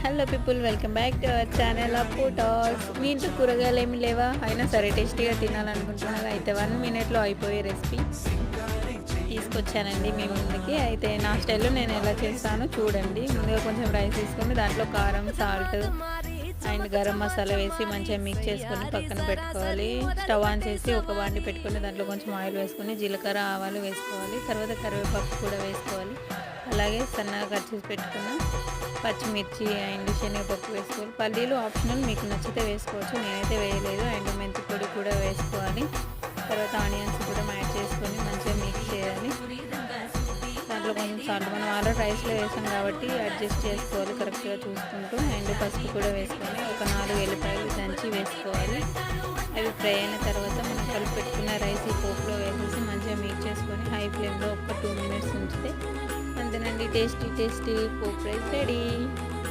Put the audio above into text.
Hello people, welcome back to our channel అప్పు talks. మీ ఇంట్లో కూరగాయలు ఏమి లేవా, అయినా సరే టేస్టీగా తినాలనుకుంటున్నారా? అయితే 1 మినిట్లో అయిపోయే రెసిపీ తీసుకొచ్చానండి మీ ముందుకి. అయితే నా స్టైల్లో నేను ఎలా చేస్తానో చూడండి. ముందుగా కొంచెం రైస్ తీసుకొని దాంట్లో కారం, సాల్ట్ అండ్ గరం మసాలా వేసి మంచిగా మిక్స్ చేసుకొని పక్కన పెట్టుకోవాలి. స్టవ్ ఆన్ చేసి ఒక బాండి పెట్టుకొని దాంట్లో కొంచెం ఆయిల్ వేసుకొని జీలకర్ర, ఆవాలు వేసుకోవాలి. తర్వాత కరివేపాకు కూడా వేసుకోవాలి. అలాగే సన్నగా కట్ చేసి పెట్టుకున్న పచ్చిమిర్చి అండ్ శనగపప్పు వేసుకోవాలి. పల్లీలు ఆప్షనల్, మీకు నచ్చితే వేసుకోవచ్చు, నేనైతే వేయలేదు. అండ్ మెంతి పొడి కూడా వేసుకోవాలి. తర్వాత ఆనియన్స్ కూడా యాడ్ చేసుకొని మంచిగా మిక్స్ చేయాలి. దాంట్లో కొంచెం సాల్ట్ మనం ఆల్రెడీ రైస్లో వేసాం కాబట్టి అడ్జస్ట్ చేసుకోవాలి కరెక్ట్గా చూసుకుంటూ. అండ్ పసుపు కూడా వేసుకొని ఒక 4 ఎల్లిపాయలు దంచి వేసుకోవాలి. అవి ఫ్రై అయిన తర్వాత మనం కలిపి పెట్టుకున్న రైస్ ఈ పోపులో వేసేసి మంచిగా మిక్స్ చేసుకొని హై ఫ్లేమ్లో ఒక 2 మినిట్స్ ఉంచితే అంతేనండి, టేస్టీ పోపు రైస్ రెడీ.